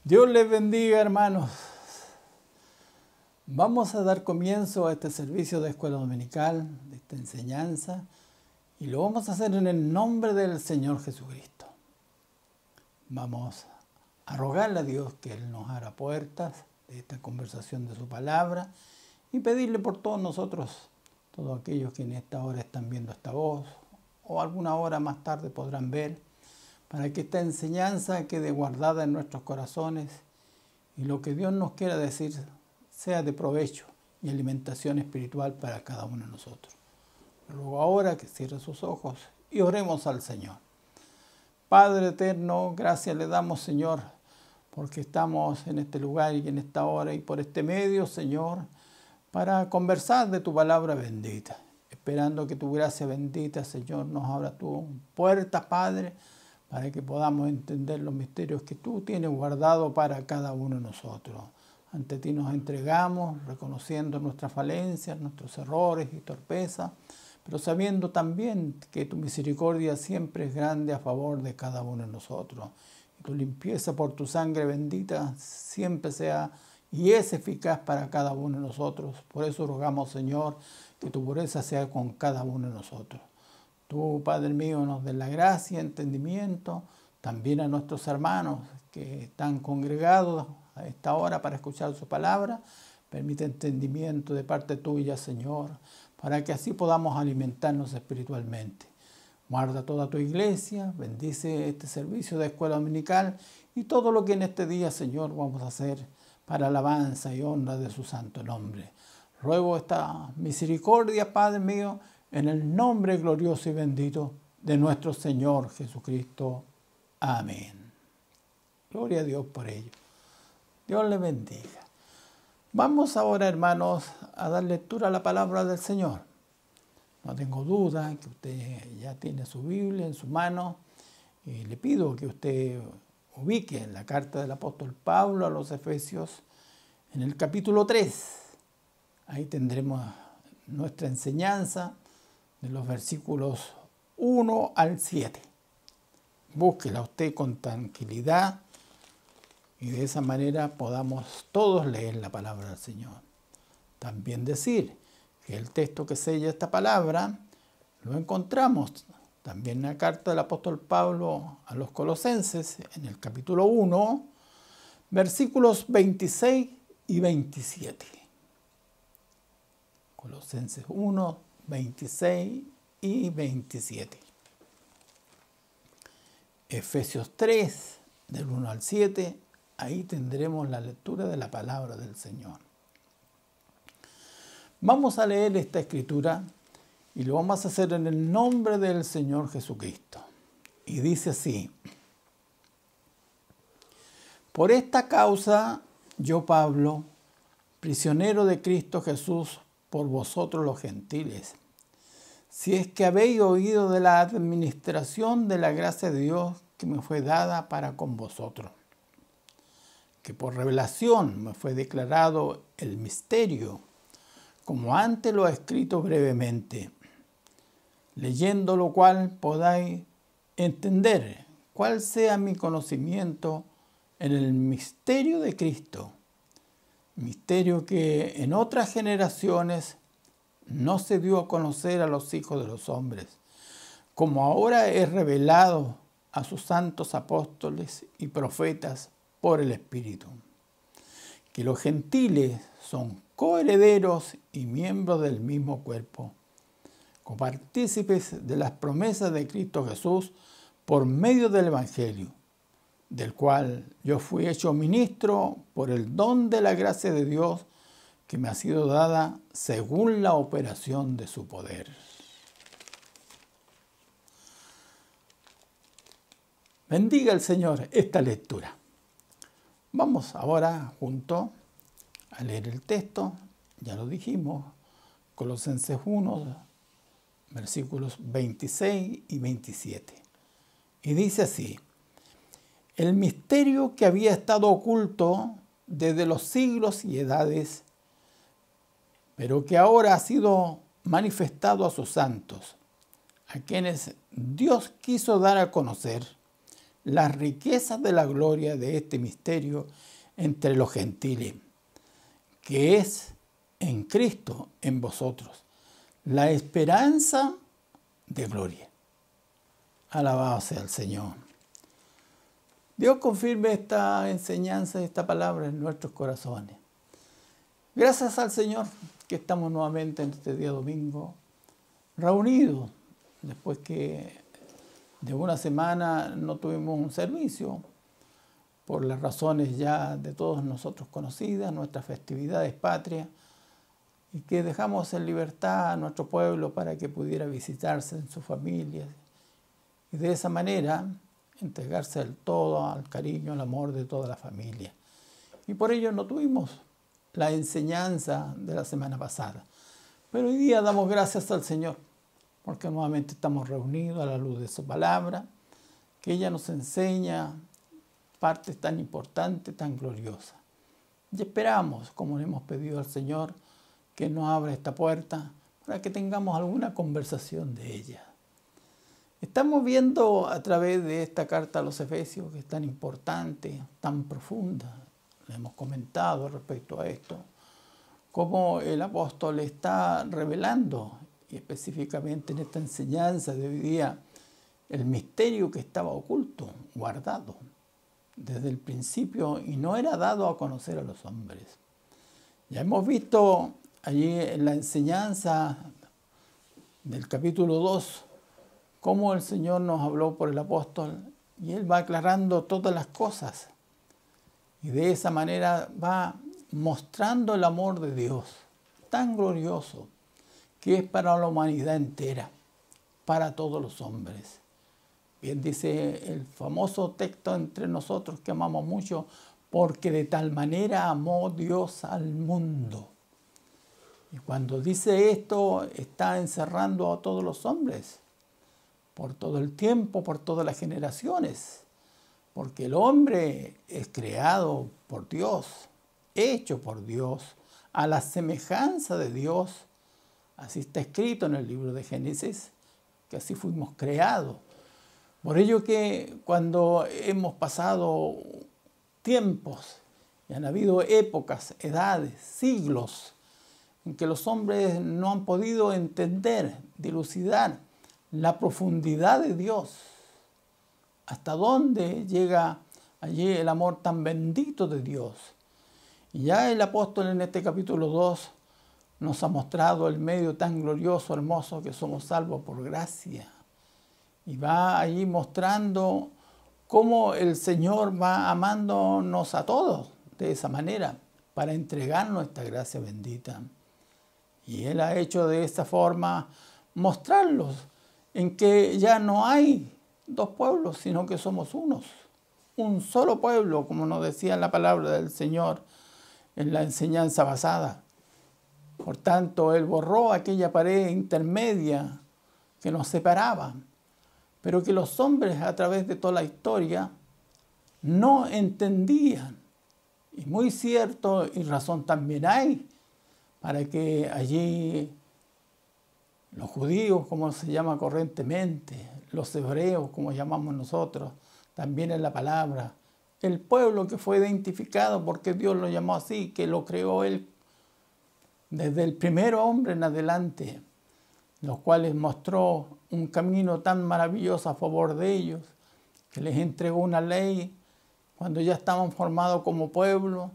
Dios les bendiga, hermanos. Vamos a dar comienzo a este servicio de escuela dominical, de esta enseñanza, y lo vamos a hacer en el nombre del Señor Jesucristo. Vamos a rogarle a Dios que Él nos abra puertas de esta conversación de su palabra y pedirle por todos nosotros, todos aquellos que en esta hora están viendo esta voz o alguna hora más tarde podrán ver, para que esta enseñanza quede guardada en nuestros corazones y lo que Dios nos quiera decir sea de provecho y alimentación espiritual para cada uno de nosotros. Luego ahora que cierre sus ojos y oremos al Señor. Padre eterno, gracias le damos, Señor, porque estamos en este lugar y en esta hora y por este medio, Señor, para conversar de tu palabra bendita, esperando que tu gracia bendita, Señor, nos abra tu puerta, Padre, para que podamos entender los misterios que tú tienes guardado para cada uno de nosotros. Ante ti nos entregamos, reconociendo nuestras falencias, nuestros errores y torpezas, pero sabiendo también que tu misericordia siempre es grande a favor de cada uno de nosotros. Y tu limpieza por tu sangre bendita siempre sea y es eficaz para cada uno de nosotros. Por eso rogamos, Señor, que tu pureza sea con cada uno de nosotros. Tú, Padre mío, nos des la gracia, entendimiento, también a nuestros hermanos que están congregados a esta hora para escuchar su palabra. Permite entendimiento de parte tuya, Señor, para que así podamos alimentarnos espiritualmente. Guarda toda tu iglesia, bendice este servicio de escuela dominical y todo lo que en este día, Señor, vamos a hacer para alabanza y honra de su santo nombre. Ruego esta misericordia, Padre mío, en el nombre glorioso y bendito de nuestro Señor Jesucristo. Amén. Gloria a Dios por ello. Dios le bendiga. Vamos ahora, hermanos, a dar lectura a la palabra del Señor. No tengo duda que usted ya tiene su Biblia en su mano y le pido que usted ubique en la carta del apóstol Pablo a los Efesios en el capítulo 3. Ahí tendremos nuestra enseñanza de los versículos 1 al 7. Búsquela usted con tranquilidad y de esa manera podamos todos leer la palabra del Señor. También decir que el texto que sella esta palabra lo encontramos también en la carta del apóstol Pablo a los Colosenses en el capítulo 1, versículos 26 y 27. Colosenses 1, 26 y 27. Efesios 3, del 1 al 7, ahí tendremos la lectura de la palabra del Señor. Vamos a leer esta escritura y lo vamos a hacer en el nombre del Señor Jesucristo. Y dice así: Por esta causa, yo Pablo, prisionero de Cristo Jesús, por vosotros los gentiles, si es que habéis oído de la administración de la gracia de Dios que me fue dada para con vosotros, que por revelación me fue declarado el misterio, como antes lo he escrito brevemente, leyendo lo cual podáis entender cuál sea mi conocimiento en el misterio de Cristo, misterio que en otras generaciones no se dio a conocer a los hijos de los hombres, como ahora es revelado a sus santos apóstoles y profetas por el Espíritu, que los gentiles son coherederos y miembros del mismo cuerpo, copartícipes de las promesas de Cristo Jesús por medio del Evangelio, del cual yo fui hecho ministro por el don de la gracia de Dios que me ha sido dada según la operación de su poder. Bendiga el Señor esta lectura. Vamos ahora juntos a leer el texto, ya lo dijimos, Colosenses 1, versículos 26 y 27. Y dice así: el misterio que había estado oculto desde los siglos y edades, pero que ahora ha sido manifestado a sus santos, a quienes Dios quiso dar a conocer las riquezas de la gloria de este misterio entre los gentiles, que es en Cristo, en vosotros, la esperanza de gloria. Alabado sea el Señor. Dios confirme esta enseñanza y esta palabra en nuestros corazones. Gracias al Señor que estamos nuevamente en este día domingo, reunidos, después que de una semana no tuvimos un servicio, por las razones ya de todos nosotros conocidas, nuestras festividades patrias, y que dejamos en libertad a nuestro pueblo para que pudiera visitarse en sus familias, y de esa manera entregarse del todo al cariño, al amor de toda la familia. Y por ello no tuvimos la enseñanza de la semana pasada. Pero hoy día damos gracias al Señor, porque nuevamente estamos reunidos a la luz de su palabra, que ella nos enseña partes tan importantes, tan gloriosas. Y esperamos, como le hemos pedido al Señor, que nos abra esta puerta para que tengamos alguna conversación de ella. Estamos viendo a través de esta carta a los Efesios, que es tan importante, tan profunda, le hemos comentado respecto a esto, cómo el apóstol está revelando, y específicamente en esta enseñanza de hoy día, el misterio que estaba oculto, guardado desde el principio y no era dado a conocer a los hombres. Ya hemos visto allí en la enseñanza del capítulo 2, cómo el Señor nos habló por el apóstol y Él va aclarando todas las cosas. Y de esa manera va mostrando el amor de Dios, tan glorioso, que es para la humanidad entera, para todos los hombres. Bien dice el famoso texto entre nosotros que amamos mucho, porque de tal manera amó Dios al mundo. Y cuando dice esto, está encerrando a todos los hombres, por todo el tiempo, por todas las generaciones, porque el hombre es creado por Dios, hecho por Dios, a la semejanza de Dios. Así está escrito en el libro de Génesis, que así fuimos creados. Por ello que cuando hemos pasado tiempos, y han habido épocas, edades, siglos, en que los hombres no han podido entender, dilucidar la profundidad de Dios, hasta dónde llega allí el amor tan bendito de Dios. Y ya el apóstol en este capítulo 2 nos ha mostrado el medio tan glorioso, hermoso, que somos salvos por gracia. Y va allí mostrando cómo el Señor va amándonos a todos de esa manera para entregarnos esta gracia bendita. Y Él ha hecho de esta forma mostrarlos en que ya no hay dos pueblos, sino que somos unos. Un solo pueblo, como nos decía la palabra del Señor en la enseñanza pasada. Por tanto, Él borró aquella pared intermedia que nos separaba, pero que los hombres a través de toda la historia no entendían. Y muy cierto y razón también hay para que allí los judíos, como se llama corrientemente, los hebreos, como llamamos nosotros, también en la palabra, el pueblo que fue identificado porque Dios lo llamó así, que lo creó Él desde el primer hombre en adelante, los cuales mostró un camino tan maravilloso a favor de ellos, que les entregó una ley cuando ya estaban formados como pueblo,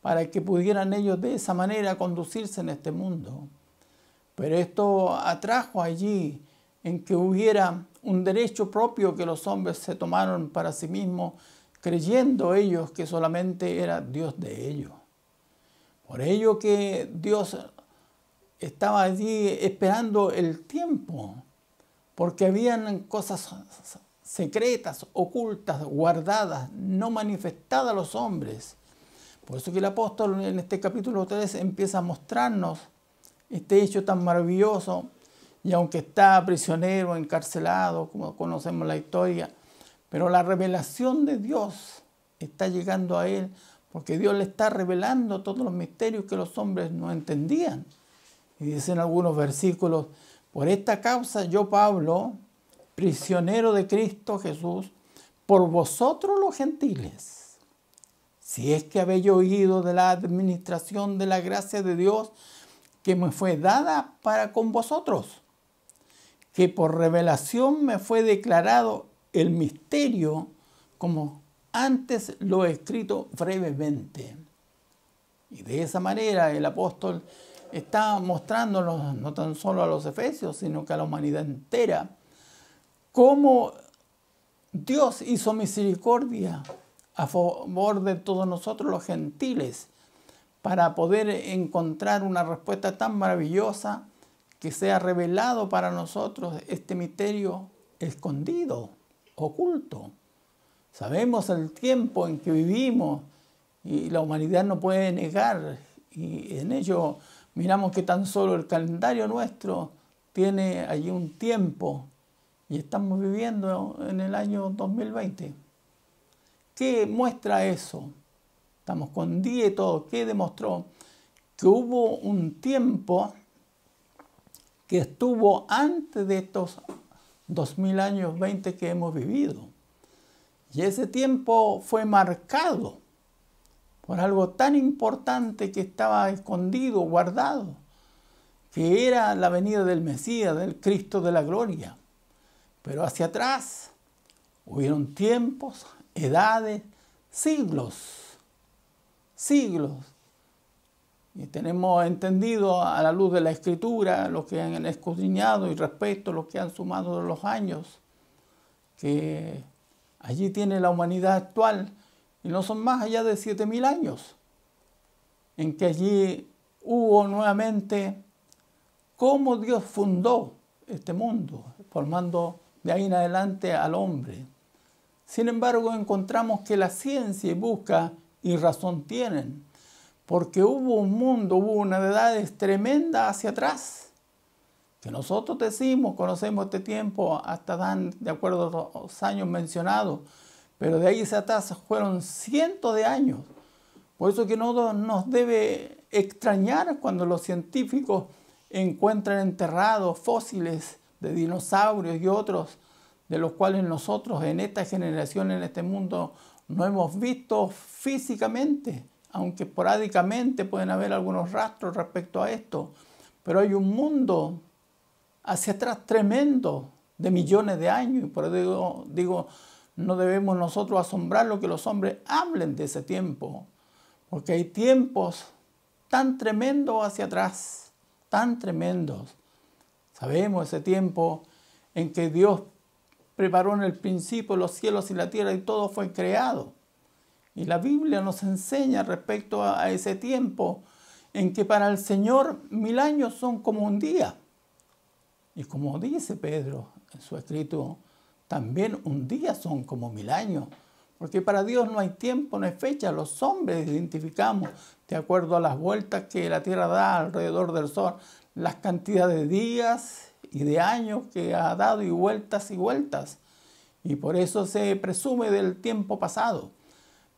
para que pudieran ellos de esa manera conducirse en este mundo. Pero esto atrajo allí en que hubiera un derecho propio que los hombres se tomaron para sí mismos, creyendo ellos que solamente era Dios de ellos. Por ello que Dios estaba allí esperando el tiempo, porque habían cosas secretas, ocultas, guardadas, no manifestadas a los hombres. Por eso que el apóstol en este capítulo 3 empieza a mostrarnos este hecho tan maravilloso, y aunque está prisionero, encarcelado, como conocemos la historia, Pero la revelación de Dios está llegando a él porque Dios le está revelando todos los misterios que los hombres no entendían. Y dicen algunos versículos, por esta causa yo, Pablo, prisionero de Cristo Jesús, por vosotros los gentiles, si es que habéis oído de la administración de la gracia de Dios que me fue dada para con vosotros, que por revelación me fue declarado el misterio, como antes lo he escrito brevemente. Y de esa manera el apóstol está mostrándonos, no tan solo a los efesios, sino que a la humanidad entera, cómo Dios hizo misericordia a favor de todos nosotros los gentiles, para poder encontrar una respuesta tan maravillosa que sea revelado para nosotros este misterio escondido, oculto. Sabemos el tiempo en que vivimos y la humanidad no puede negar, y en ello miramos que tan solo el calendario nuestro tiene allí un tiempo y estamos viviendo en el año 2020. ¿Qué muestra eso? Estamos con día y todo. ¿Qué demostró? Que hubo un tiempo que estuvo antes de estos 2000 años 20 que hemos vivido. Y ese tiempo fue marcado por algo tan importante que estaba escondido, guardado, que era la venida del Mesías, del Cristo de la gloria. Pero hacia atrás hubieron tiempos, edades, siglos. Y tenemos entendido a la luz de la Escritura, los que han escudriñado y respecto a los que han sumado los años, que allí tiene la humanidad actual, y no son más allá de 7000 años, en que allí hubo nuevamente cómo Dios fundó este mundo, formando de ahí en adelante al hombre. Sin embargo, encontramos que la ciencia busca y razón tienen, porque hubo un mundo, hubo una edad tremenda hacia atrás, que nosotros decimos, conocemos este tiempo hasta Dan, de acuerdo a los años mencionados, pero de ahí hacia atrás fueron cientos de años. Por eso que no nos debe extrañar cuando los científicos encuentran enterrados fósiles de dinosaurios y otros, de los cuales nosotros en esta generación, en este mundo, no hemos visto físicamente, aunque esporádicamente pueden haber algunos rastros respecto a esto. Pero hay un mundo hacia atrás tremendo de millones de años. Y por eso digo, no debemos nosotros asombrarnos que los hombres hablen de ese tiempo, porque hay tiempos tan tremendos hacia atrás, tan tremendos. Sabemos ese tiempo en que Dios preparó en el principio los cielos y la tierra y todo fue creado. Y la Biblia nos enseña respecto a ese tiempo en que para el Señor 1000 años son como un día. Y como dice Pedro en su escrito, también un día son como 1000 años. Porque para Dios no hay tiempo, no hay fecha. Los hombres identificamos, de acuerdo a las vueltas que la tierra da alrededor del sol, las cantidades de días y de años que ha dado y vueltas y vueltas. Y por eso se presume del tiempo pasado.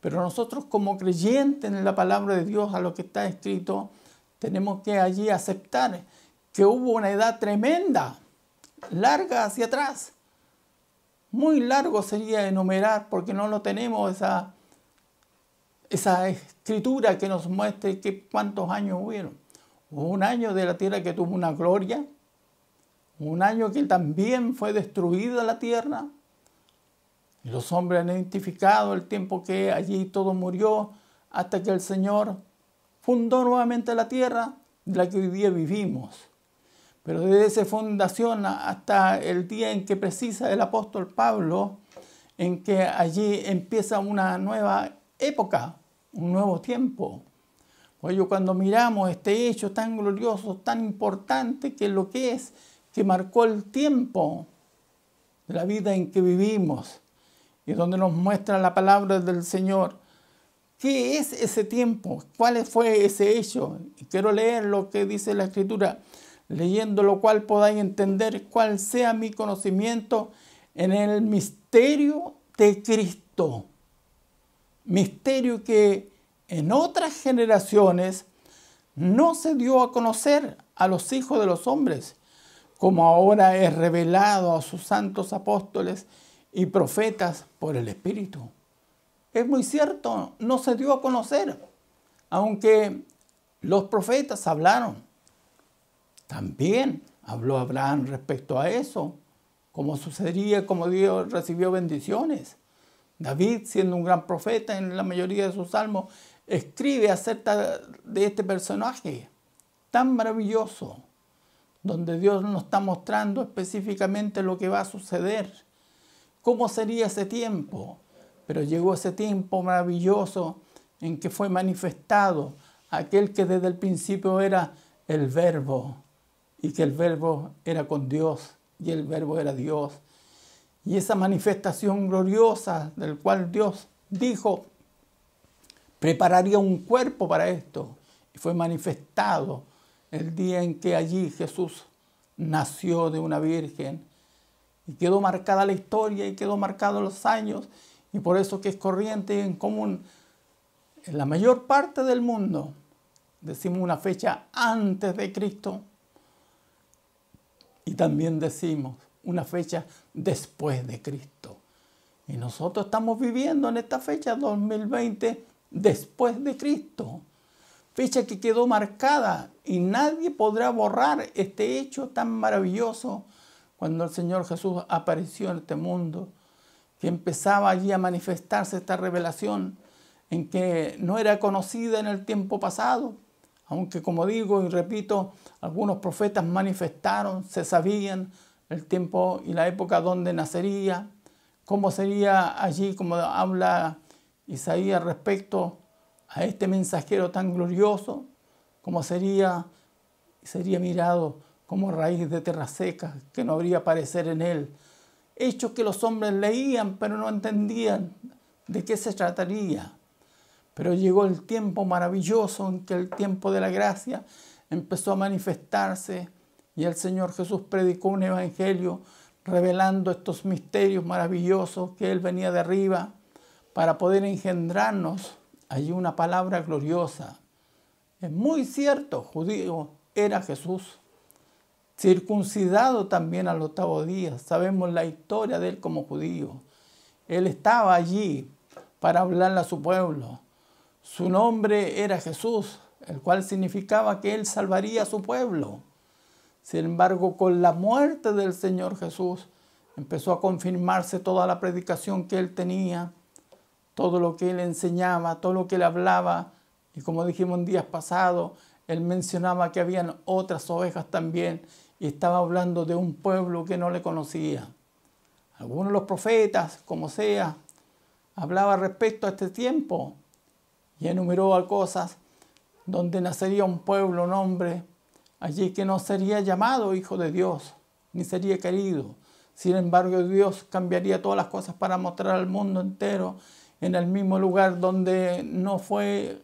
Pero nosotros como creyentes en la palabra de Dios, a lo que está escrito, tenemos que allí aceptar que hubo una edad tremenda, larga hacia atrás. Muy largo sería enumerar porque no lo tenemos esa escritura que nos muestre cuántos años hubieron. Hubo un año de la tierra que tuvo una gloria, un año que también fue destruida la tierra. Y los hombres han identificado el tiempo que allí todo murió hasta que el Señor fundó nuevamente la tierra de la que hoy día vivimos. Pero desde esa fundación hasta el día en que precisa el apóstol Pablo, en que allí empieza una nueva época, un nuevo tiempo. Por ello, cuando miramos este hecho tan glorioso, tan importante, que es lo que es, que marcó el tiempo de la vida en que vivimos, y donde nos muestra la palabra del Señor, ¿qué es ese tiempo? ¿Cuál fue ese hecho? Y quiero leer lo que dice la Escritura, leyendo lo cual podáis entender cuál sea mi conocimiento en el misterio de Cristo. Misterio que en otras generaciones no se dio a conocer a los hijos de los hombres, como ahora es revelado a sus santos apóstoles y profetas por el Espíritu. Es muy cierto, no se dio a conocer, aunque los profetas hablaron. También habló Abraham respecto a eso, como sucedería, como Dios recibió bendiciones. David, siendo un gran profeta en la mayoría de sus salmos, escribe acerca de este personaje tan maravilloso, donde Dios nos está mostrando específicamente lo que va a suceder, cómo sería ese tiempo. Pero llegó ese tiempo maravilloso en que fue manifestado aquel que desde el principio era el Verbo, y que el Verbo era con Dios, y el Verbo era Dios. Y esa manifestación gloriosa del cual Dios dijo, prepararía un cuerpo para esto. Y fue manifestado el día en que allí Jesús nació de una virgen. Y quedó marcada la historia y quedó marcados los años. Y por eso que es corriente y en común en la mayor parte del mundo. Decimos una fecha antes de Cristo. Y también decimos una fecha después de Cristo. Y nosotros estamos viviendo en esta fecha 2020 después de Cristo. Fecha que quedó marcada y nadie podrá borrar este hecho tan maravilloso cuando el Señor Jesús apareció en este mundo, que empezaba allí a manifestarse esta revelación en que no era conocida en el tiempo pasado. Aunque, como digo y repito, algunos profetas manifestaron, se sabían el tiempo y la época donde nacería, cómo sería allí, como habla Isaías respecto a este mensajero tan glorioso, cómo sería mirado como raíz de tierra seca, que no habría parecer en él. Hechos que los hombres leían, pero no entendían de qué se trataría. Pero llegó el tiempo maravilloso en que el tiempo de la gracia empezó a manifestarse y el Señor Jesús predicó un evangelio revelando estos misterios maravillosos que Él venía de arriba para poder engendrarnos allí una palabra gloriosa. Es muy cierto, judío era Jesús, circuncidado también al 8º día. Sabemos la historia de Él como judío. Él estaba allí para hablarle a su pueblo. Su nombre era Jesús, el cual significaba que Él salvaría a su pueblo. Sin embargo, con la muerte del Señor Jesús, empezó a confirmarse toda la predicación que Él tenía, todo lo que Él enseñaba, todo lo que Él hablaba. Y como dijimos en días pasados, Él mencionaba que habían otras ovejas también, y estaba hablando de un pueblo que no le conocía. Algunos de los profetas, como sea, hablaba respecto a este tiempo, y enumeró cosas donde nacería un pueblo, un hombre, allí que no sería llamado hijo de Dios, ni sería querido. Sin embargo, Dios cambiaría todas las cosas para mostrar al mundo entero en el mismo lugar donde no fue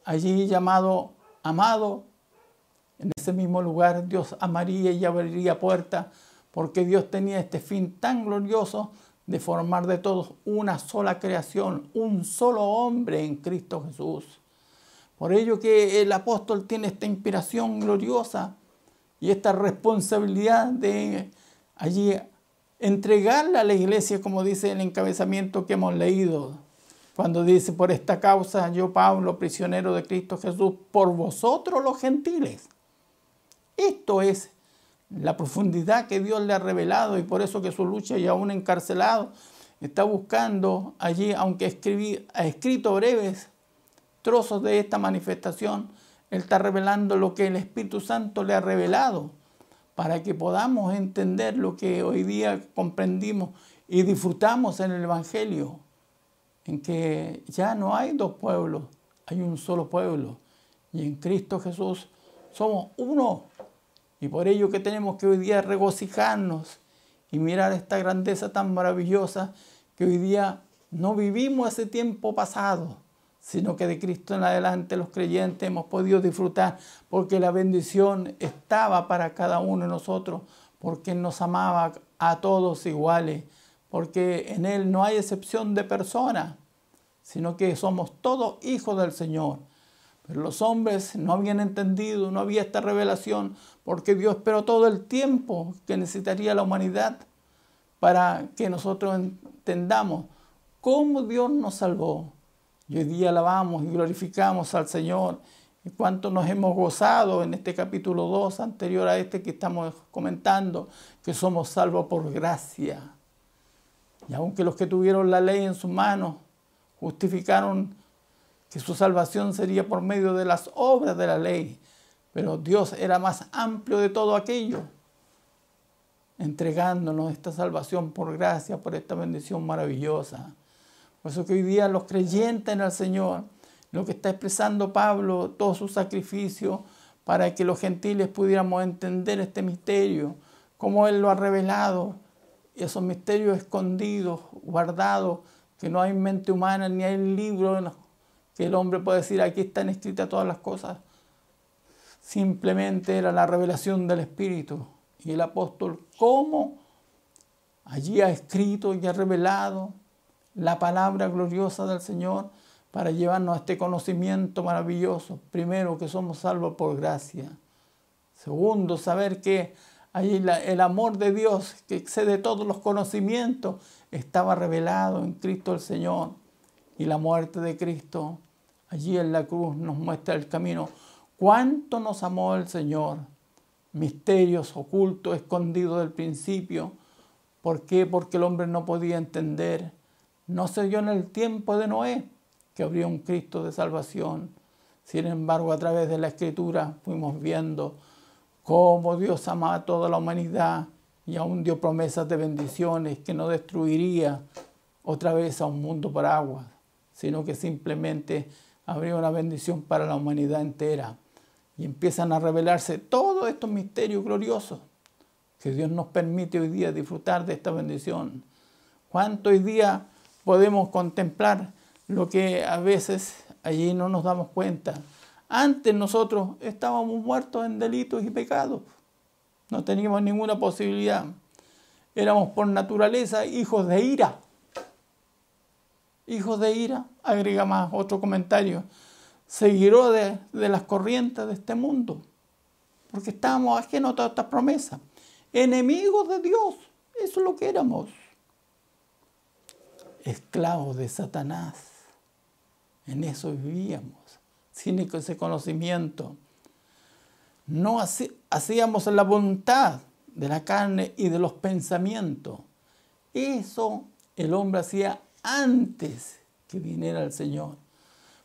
allí llamado amado. En ese mismo lugar Dios amaría y abriría puertas, porque Dios tenía este fin tan glorioso de formar de todos una sola creación, un solo hombre en Cristo Jesús. Por ello que el apóstol tiene esta inspiración gloriosa y esta responsabilidad de allí entregarla a la iglesia, como dice el encabezamiento que hemos leído, cuando dice: por esta causa yo, Pablo, prisionero de Cristo Jesús, por vosotros los gentiles. Esto es la profundidad que Dios le ha revelado, y por eso que su lucha, y aún encarcelado, está buscando allí, aunque ha escrito breves trozos de esta manifestación, Él está revelando lo que el Espíritu Santo le ha revelado, para que podamos entender lo que hoy día comprendimos y disfrutamos en el Evangelio, en que ya no hay dos pueblos, hay un solo pueblo, y en Cristo Jesús somos uno. Y por ello que tenemos que hoy día regocijarnos y mirar esta grandeza tan maravillosa, que hoy día no vivimos ese tiempo pasado, sino que de Cristo en adelante los creyentes hemos podido disfrutar, porque la bendición estaba para cada uno de nosotros, porque Él nos amaba a todos iguales, porque en Él no hay excepción de persona, sino que somos todos hijos del Señor. Pero los hombres no habían entendido, no había esta revelación, porque Dios esperó todo el tiempo que necesitaría la humanidad para que nosotros entendamos cómo Dios nos salvó. Y hoy día alabamos y glorificamos al Señor. Y cuánto nos hemos gozado en este capítulo 2, anterior a este que estamos comentando, que somos salvos por gracia. Y aunque los que tuvieron la ley en sus manos justificaron que su salvación sería por medio de las obras de la ley, pero Dios era más amplio de todo aquello, entregándonos esta salvación por gracia, por esta bendición maravillosa. Por eso que hoy día los creyentes en el Señor, lo que está expresando Pablo, todo su sacrificio para que los gentiles pudiéramos entender este misterio, cómo Él lo ha revelado, esos misterios escondidos, guardados, que no hay mente humana ni hay libro que el hombre puede decir, aquí están escritas todas las cosas. Simplemente era la revelación del Espíritu. Y el apóstol, ¿cómo? Allí ha escrito y ha revelado la palabra gloriosa del Señor para llevarnos a este conocimiento maravilloso. Primero, que somos salvos por gracia. Segundo, saber que allí el amor de Dios, que excede todos los conocimientos, estaba revelado en Cristo el Señor. Y la muerte de Cristo, allí en la cruz, nos muestra el camino. ¿Cuánto nos amó el Señor? Misterios ocultos, escondidos del principio. ¿Por qué? Porque el hombre no podía entender. No se dio en el tiempo de Noé que habría un Cristo de salvación. Sin embargo, a través de la Escritura fuimos viendo cómo Dios amaba a toda la humanidad y aún dio promesas de bendiciones que no destruiría otra vez a un mundo por agua, sino que simplemente habría una bendición para la humanidad entera. Y empiezan a revelarse todos estos misterios gloriosos que Dios nos permite hoy día disfrutar de esta bendición. ¿Cuánto hoy día podemos contemplar lo que a veces allí no nos damos cuenta? Antes nosotros estábamos muertos en delitos y pecados. No teníamos ninguna posibilidad. Éramos por naturaleza hijos de ira. Hijos de ira, agrega más otro comentario. Seguiró de las corrientes de este mundo. Porque estábamos ajenos a todas estas promesas. Enemigos de Dios. Eso es lo que éramos. Esclavos de Satanás. En eso vivíamos. Sin ese conocimiento. No hacíamos la voluntad de la carne y de los pensamientos. Eso el hombre hacía antes que viniera el Señor.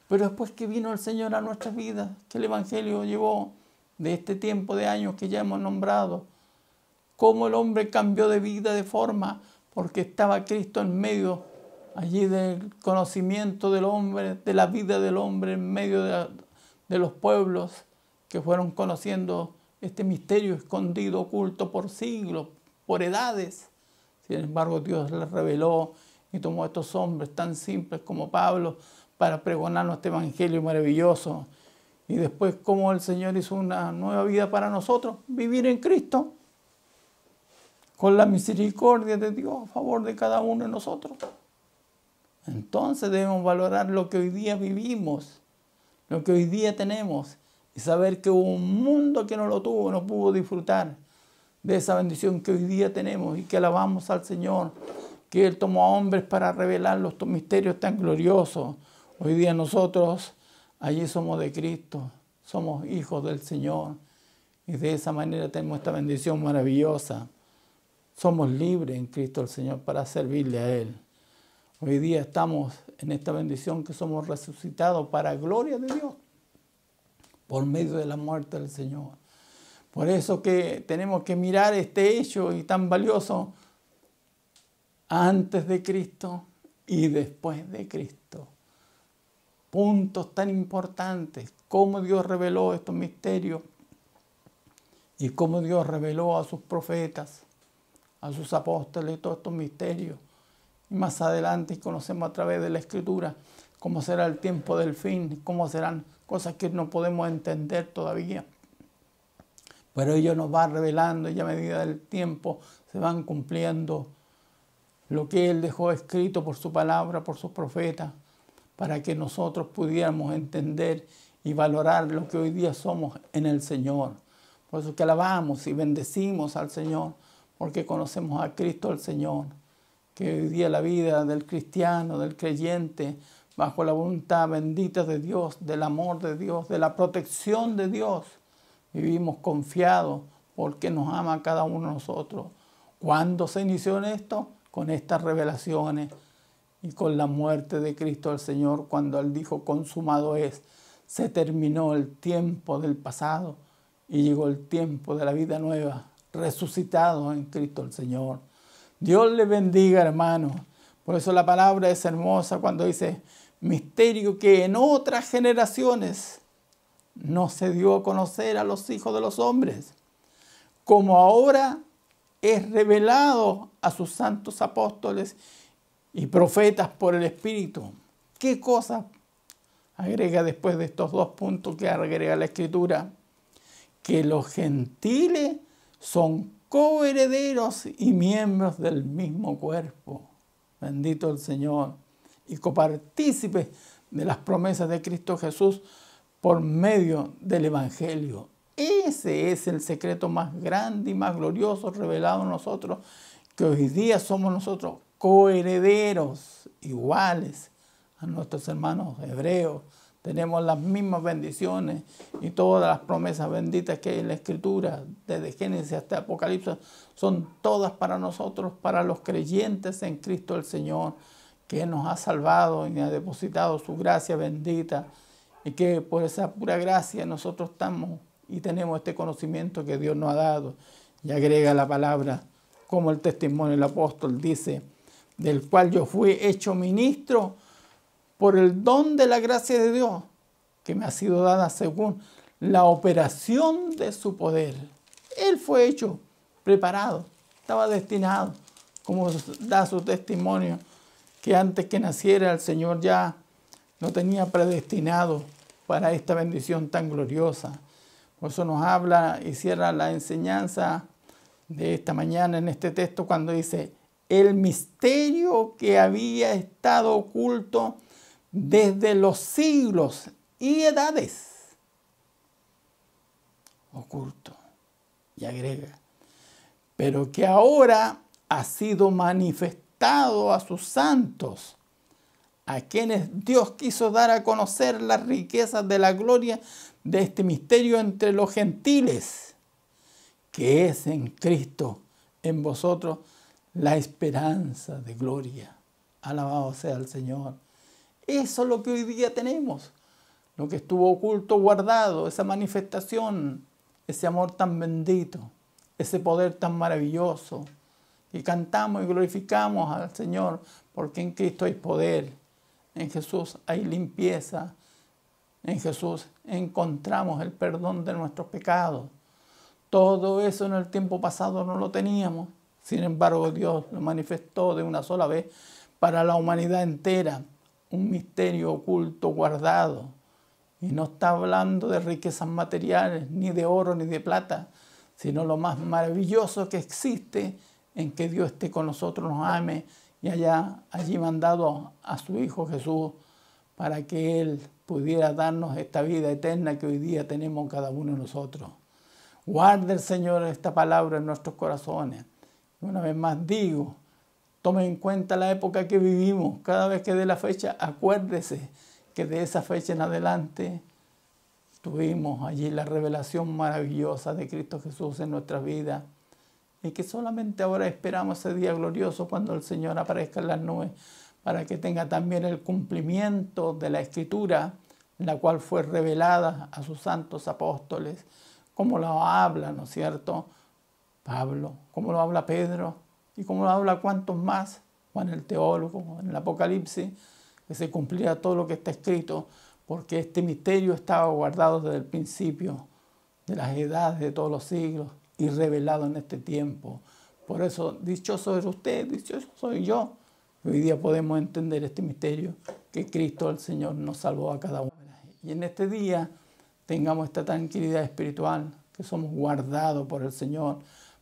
Pero después que vino el Señor a nuestras vidas, que el Evangelio llevó de este tiempo de años que ya hemos nombrado, cómo el hombre cambió de vida, de forma, porque estaba Cristo en medio allí del conocimiento del hombre, de la vida del hombre, en medio de los pueblos que fueron conociendo este misterio escondido, oculto por siglos, por edades. Sin embargo, Dios les reveló y tomó a estos hombres tan simples como Pablo para pregonarnos este evangelio maravilloso. Y después, cómo el Señor hizo una nueva vida para nosotros, vivir en Cristo, con la misericordia de Dios a favor de cada uno de nosotros. Entonces debemos valorar lo que hoy día vivimos, lo que hoy día tenemos, y saber que hubo un mundo que no lo tuvo, no pudo disfrutar de esa bendición que hoy día tenemos y que alabamos al Señor, que Él tomó a hombres para revelar los misterios tan gloriosos. Hoy día nosotros allí somos de Cristo, somos hijos del Señor y de esa manera tenemos esta bendición maravillosa. Somos libres en Cristo el Señor para servirle a Él. Hoy día estamos en esta bendición que somos resucitados para gloria de Dios por medio de la muerte del Señor. Por eso que tenemos que mirar este hecho y tan valioso antes de Cristo y después de Cristo. Puntos tan importantes, cómo Dios reveló estos misterios y cómo Dios reveló a sus profetas, a sus apóstoles todos estos misterios. Y más adelante conocemos a través de la Escritura cómo será el tiempo del fin, cómo serán cosas que no podemos entender todavía. Pero ello nos va revelando y a medida del tiempo se van cumpliendo lo que Él dejó escrito por su palabra, por sus profetas, para que nosotros pudiéramos entender y valorar lo que hoy día somos en el Señor. Por eso que alabamos y bendecimos al Señor, porque conocemos a Cristo el Señor, que hoy día la vida del cristiano, del creyente, bajo la voluntad bendita de Dios, del amor de Dios, de la protección de Dios, vivimos confiados porque nos ama a cada uno de nosotros. ¿Cuándo se inició en esto? Con estas revelaciones y con la muerte de Cristo el Señor, cuando Él dijo, consumado es, se terminó el tiempo del pasado y llegó el tiempo de la vida nueva, resucitado en Cristo el Señor. Dios le bendiga, hermanos. Por eso la palabra es hermosa cuando dice, misterio que en otras generaciones no se dio a conocer a los hijos de los hombres, como ahora es revelado a sus santos apóstoles y profetas por el Espíritu. ¿Qué cosa agrega después de estos dos puntos que agrega la Escritura? Que los gentiles son coherederos y miembros del mismo cuerpo. Bendito el Señor. Y copartícipes de las promesas de Cristo Jesús por medio del Evangelio. Ese es el secreto más grande y más glorioso revelado en nosotros, que hoy día somos nosotros coherederos iguales a nuestros hermanos hebreos. Tenemos las mismas bendiciones y todas las promesas benditas que hay en la Escritura, desde Génesis hasta Apocalipsis, son todas para nosotros, para los creyentes en Cristo el Señor, que nos ha salvado y ha depositado su gracia bendita, y que por esa pura gracia nosotros estamos y tenemos este conocimiento que Dios nos ha dado. Y agrega la palabra, como el testimonio del apóstol dice, del cual yo fui hecho ministro por el don de la gracia de Dios, que me ha sido dada según la operación de su poder. Él fue hecho, preparado, estaba destinado, como da su testimonio, que antes que naciera el Señor ya lo tenía predestinado para esta bendición tan gloriosa. Por eso nos habla y cierra la enseñanza de esta mañana en este texto cuando dice, el misterio que había estado oculto desde los siglos y edades. Oculto. Y agrega, pero que ahora ha sido manifestado a sus santos, a quienes Dios quiso dar a conocer las riquezas de la gloria de este misterio entre los gentiles, que es en Cristo, en vosotros, la esperanza de gloria. Alabado sea el Señor. Eso es lo que hoy día tenemos, lo que estuvo oculto, guardado, esa manifestación, ese amor tan bendito, ese poder tan maravilloso. Y cantamos y glorificamos al Señor, porque en Cristo hay poder, en Jesús hay limpieza, en Jesús encontramos el perdón de nuestros pecados. Todo eso en el tiempo pasado no lo teníamos. Sin embargo, Dios lo manifestó de una sola vez para la humanidad entera. Un misterio oculto, guardado. Y no está hablando de riquezas materiales, ni de oro, ni de plata, sino lo más maravilloso que existe, en que Dios esté con nosotros, nos ame y allí mandado a su Hijo Jesús para que Él pudiera darnos esta vida eterna que hoy día tenemos cada uno de nosotros. Guarde el Señor esta palabra en nuestros corazones. Una vez más digo, tome en cuenta la época que vivimos. Cada vez que dé la fecha, acuérdese que de esa fecha en adelante tuvimos allí la revelación maravillosa de Cristo Jesús en nuestras vidas. Y que solamente ahora esperamos ese día glorioso cuando el Señor aparezca en las nubes, para que tenga también el cumplimiento de la Escritura, la cual fue revelada a sus santos apóstoles, como lo habla, ¿no es cierto?, Pablo, como lo habla Pedro, y como lo habla cuantos más, Juan el teólogo, en el Apocalipsis, que se cumplirá todo lo que está escrito, porque este misterio estaba guardado desde el principio de las edades de todos los siglos, y revelado en este tiempo. Por eso, dichoso es usted, dichoso soy yo. Hoy día podemos entender este misterio que Cristo el Señor nos salvó a cada uno. Y en este día tengamos esta tranquilidad espiritual, que somos guardados por el Señor,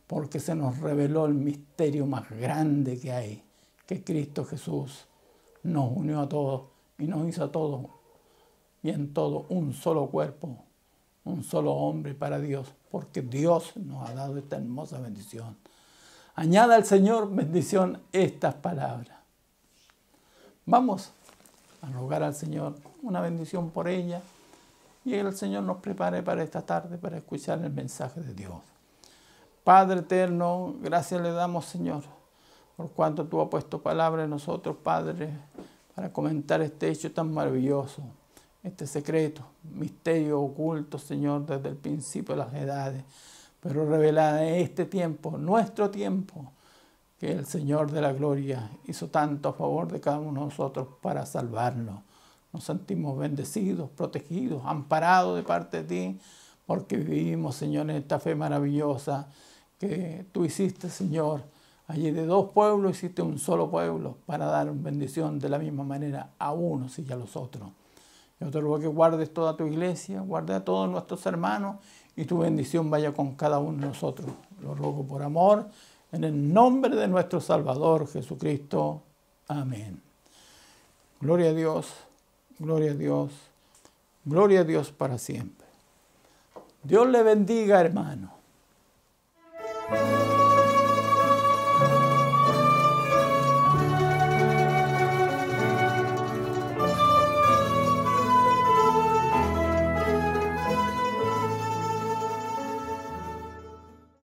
porque se nos reveló el misterio más grande que hay, que Cristo Jesús nos unió a todos y nos hizo a todos y en todo un solo cuerpo, un solo hombre para Dios, porque Dios nos ha dado esta hermosa bendición. Añada al Señor bendición estas palabras. Vamos a rogar al Señor una bendición por ella y que el Señor nos prepare para esta tarde para escuchar el mensaje de Dios. Padre eterno, gracias le damos, Señor, por cuanto tú has puesto palabra en nosotros, Padre, para comentar este hecho tan maravilloso, este secreto, misterio oculto, Señor, desde el principio de las edades, pero revelada en este tiempo, nuestro tiempo, que el Señor de la gloria hizo tanto a favor de cada uno de nosotros para salvarnos. Nos sentimos bendecidos, protegidos, amparados de parte de ti, porque vivimos, Señor, en esta fe maravillosa que tú hiciste, Señor. Allí de dos pueblos hiciste un solo pueblo para dar bendición de la misma manera a unos y a los otros. Yo te ruego que guardes toda tu iglesia, guarde a todos nuestros hermanos y tu bendición vaya con cada uno de nosotros. Lo ruego por amor, en el nombre de nuestro Salvador Jesucristo. Amén. Gloria a Dios, gloria a Dios, gloria a Dios para siempre. Dios le bendiga, hermano.